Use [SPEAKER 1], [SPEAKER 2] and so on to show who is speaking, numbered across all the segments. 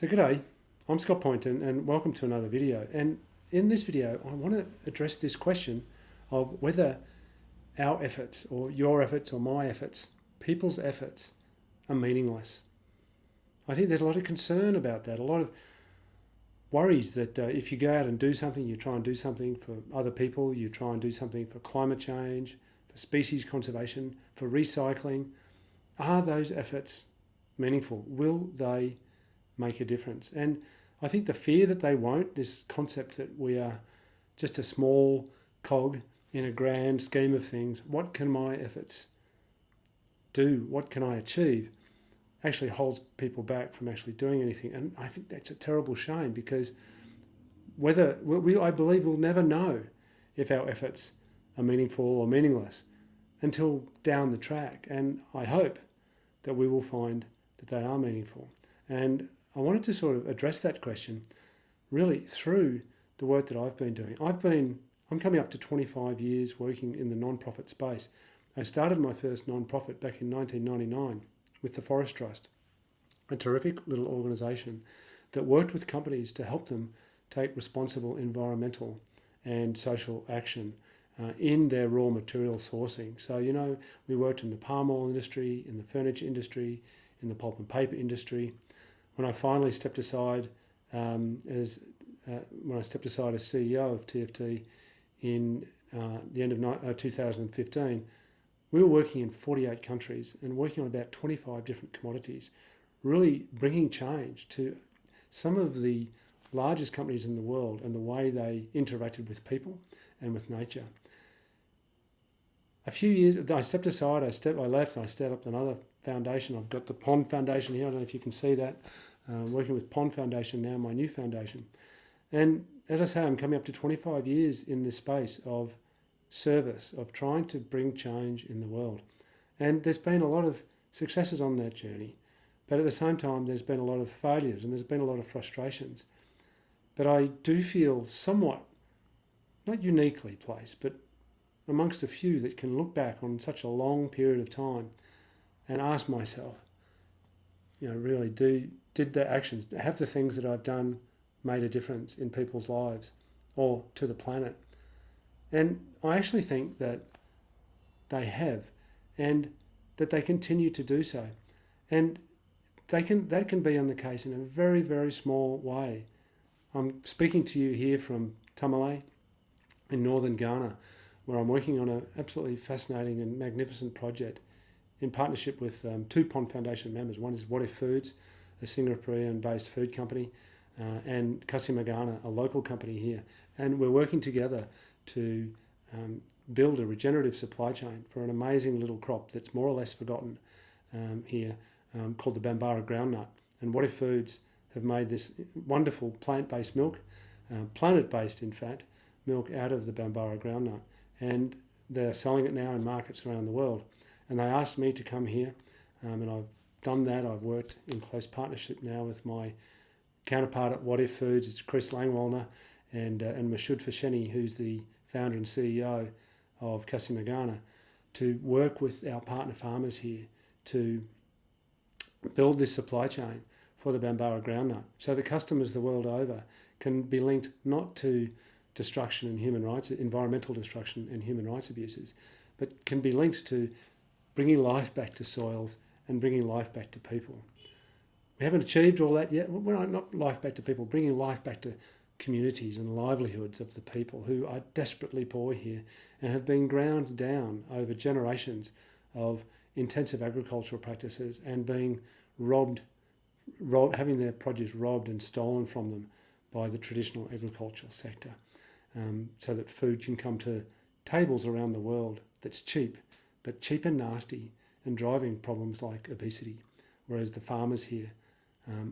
[SPEAKER 1] So g'day, I'm Scott Poynton and welcome to another video. And in this video, I want to address this question of whether our efforts or your efforts or my efforts, people's efforts, are meaningless. I think there's a lot of concern about that, a lot of worries that if you go out and do something, you try and do something for other people, you try and do something for climate change, for species conservation, for recycling, are those efforts meaningful? Will they make a difference? And I think the fear that they won't, this concept that we are just a small cog in a grand scheme of things, what can my efforts do? What can I achieve? Actually holds people back from actually doing anything. And I think that's a terrible shame, because I believe we'll never know if our efforts are meaningful or meaningless until down the track. And I hope that we will find that they are meaningful. And I wanted to sort of address that question really through the work that I've been doing. I'm coming up to 25 years working in the non-profit space. I started my first non-profit back in 1999 with the Forest Trust, a terrific little organisation that worked with companies to help them take responsible environmental and social action in their raw material sourcing. So, we worked in the palm oil industry, in the furniture industry, in the pulp and paper industry. When I finally stepped aside as CEO of TFT in the end of 2015, we were working in 48 countries and working on about 25 different commodities, really bringing change to some of the largest companies in the world and the way they interacted with people and with nature. A few years, I stepped aside, I left, and I set up another foundation. I've got the Pond Foundation here. I don't know if you can see that. Working with Pond Foundation now, my new foundation. And as I say, I'm coming up to 25 years in this space of service, of trying to bring change in the world. And there's been a lot of successes on that journey. But at the same time, there's been a lot of failures and there's been a lot of frustrations. But I do feel somewhat, not uniquely placed, but amongst a few that can look back on such a long period of time and ask myself, really, did the actions, have the things that I've done made a difference in people's lives or to the planet? And I actually think that they have, and that they continue to do so. And that can be on the case in a very, very small way. I'm speaking to you here from Tamale in northern Ghana, where I'm working on an absolutely fascinating and magnificent project in partnership with two Pond Foundation members. One is What If Foods, a Singaporean-based food company, and Kasimagana, a local company here. And we're working together to build a regenerative supply chain for an amazing little crop that's more or less forgotten here, called the Bambara groundnut. And What If Foods have made this wonderful plant-based milk, planet-based in fact, milk out of the Bambara groundnut. And they're selling it now in markets around the world. And they asked me to come here, and I've done that. I've worked in close partnership now with my counterpart at What If Foods. It's Chris Langwallner and Mashud Fasheni, who's the founder and CEO of Kasimagana, to work with our partner farmers here to build this supply chain for the Bambara groundnut, so the customers the world over can be linked not to destruction and human rights, environmental destruction and human rights abuses, but can be linked to bringing life back to soils and bringing life back to people. We haven't achieved all that yet. Well, not life back to people, bringing life back to communities and livelihoods of the people who are desperately poor here and have been ground down over generations of intensive agricultural practices and being robbed, having their produce robbed and stolen from them by the traditional agricultural sector, so that food can come to tables around the world that's cheap, but cheap and nasty and driving problems like obesity, whereas the farmers here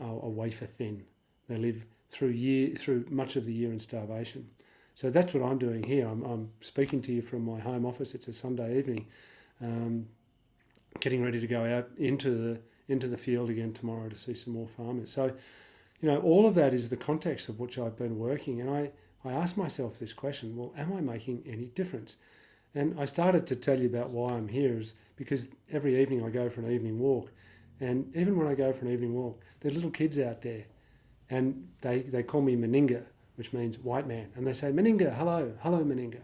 [SPEAKER 1] are wafer thin. They live through much of the year in starvation. So that's what I'm doing here. I'm speaking to you from my home office. It's a Sunday evening, getting ready to go out into the field again tomorrow to see some more farmers. So, all of that is the context of which I've been working. And I asked myself this question, well, am I making any difference? And I started to tell you about why I'm here is because every evening I go for an evening walk. And even when I go for an evening walk, there's little kids out there And they call me Meninga, which means white man. And they say, Meninga, hello, hello Meninga.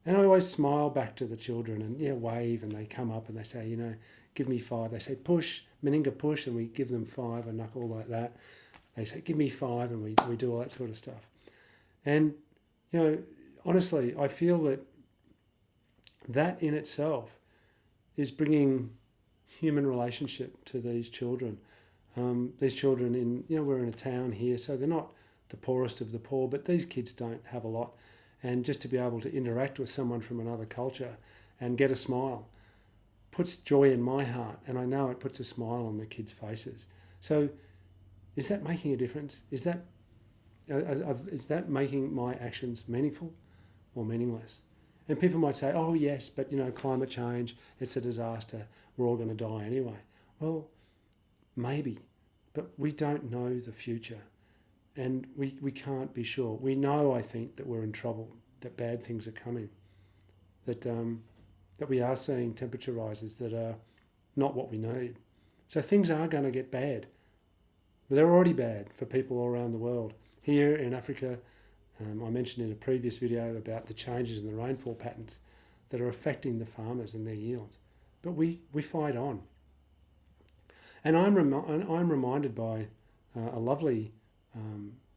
[SPEAKER 1] And I always smile back to the children and wave, and they come up and they say, give me 5. They say, push, Meninga, push, and we give them 5, a knuckle like that. They say, give me 5, and we do all that sort of stuff. And, honestly, I feel that in itself is bringing human relationship to these children. These children we're in a town here, so they're not the poorest of the poor, but these kids don't have a lot. And just to be able to interact with someone from another culture and get a smile puts joy in my heart, and I know it puts a smile on the kids' faces. So is that making a difference? Is that making my actions meaningful or meaningless? And people might say, oh yes, but climate change, it's a disaster, we're all going to die anyway. Well, maybe, but we don't know the future. And we can't be sure. We know, I think, that we're in trouble, that bad things are coming, that we are seeing temperature rises that are not what we need. So things are going to get bad. But they're already bad for people all around the world. Here in Africa, I mentioned in a previous video about the changes in the rainfall patterns that are affecting the farmers and their yields. But we fight on. And I'm reminded by a lovely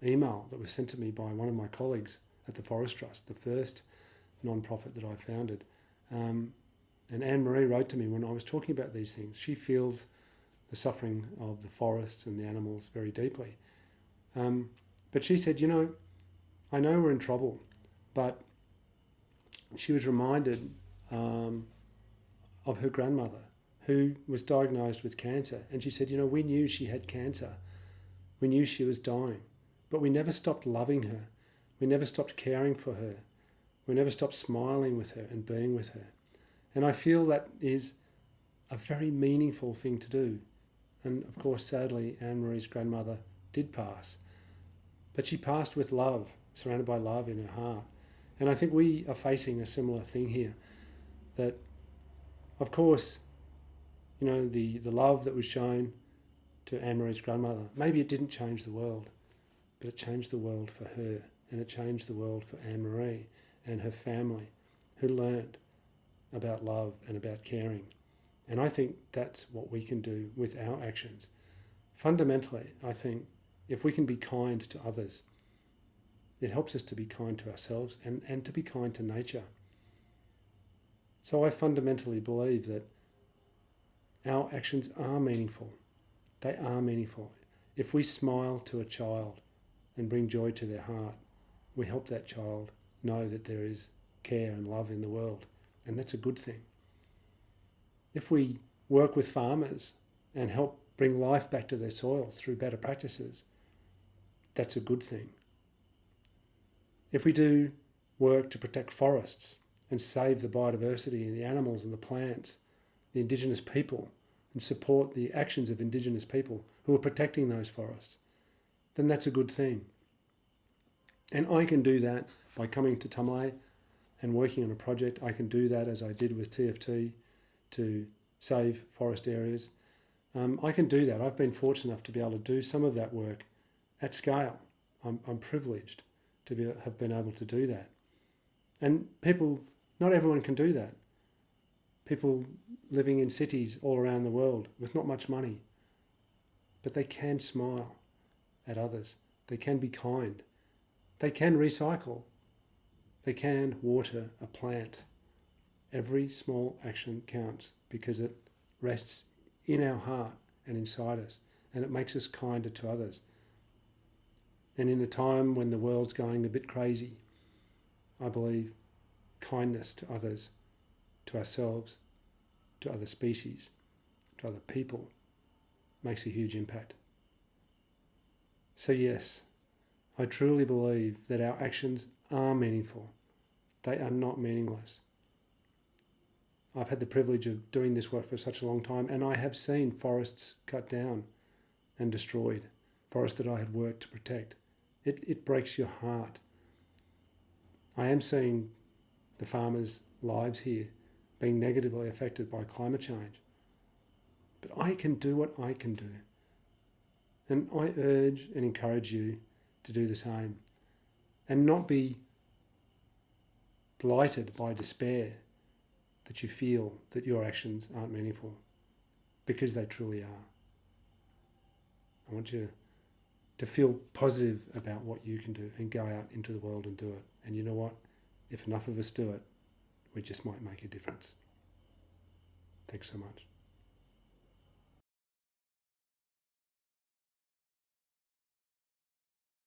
[SPEAKER 1] email that was sent to me by one of my colleagues at the Forest Trust, the first non-profit that I founded. And Anne-Marie wrote to me when I was talking about these things. She feels the suffering of the forests and the animals very deeply. But she said, I know we're in trouble, but she was reminded of her grandmother who was diagnosed with cancer. And she said, we knew she had cancer. We knew she was dying, but we never stopped loving her. We never stopped caring for her. We never stopped smiling with her and being with her. And I feel that is a very meaningful thing to do. And of course, sadly, Anne-Marie's grandmother did pass. But she passed with love, surrounded by love in her heart. And I think we are facing a similar thing here. That, of course, the love that was shown to Anne-Marie's grandmother, maybe it didn't change the world, but it changed the world for her, and it changed the world for Anne-Marie and her family, who learned about love and about caring. And I think that's what we can do with our actions. Fundamentally, I think if we can be kind to others, it helps us to be kind to ourselves and to be kind to nature. So I fundamentally believe that our actions are meaningful. They are meaningful. If we smile to a child and bring joy to their heart, we help that child know that there is care and love in the world, and that's a good thing. If we work with farmers and help bring life back to their soils through better practices, that's a good thing. If we do work to protect forests and save the biodiversity and the animals and the plants, the indigenous people, and support the actions of indigenous people who are protecting those forests, then that's a good thing. And I can do that by coming to Tamale and working on a project. I can do that as I did with TFT to save forest areas. I can do that. I've been fortunate enough to be able to do some of that work at scale. I'm privileged to have been able to do that. And not everyone can do that. People living in cities all around the world with not much money, but they can smile at others. They can be kind. They can recycle. They can water a plant. Every small action counts because it rests in our heart and inside us, and it makes us kinder to others. And in a time when the world's going a bit crazy, I believe kindness to others, to ourselves, to other species, to other people, makes a huge impact. So yes, I truly believe that our actions are meaningful. They are not meaningless. I've had the privilege of doing this work for such a long time, and I have seen forests cut down and destroyed, forests that I had worked to protect. It breaks your heart. I am seeing the farmers' lives here being negatively affected by climate change. But I can do what I can do. And I urge and encourage you to do the same and not be blighted by despair that you feel that your actions aren't meaningful, because they truly are. I want you to feel positive about what you can do and go out into the world and do it. And you know what? If enough of us do it, we just might make a difference. Thanks so much.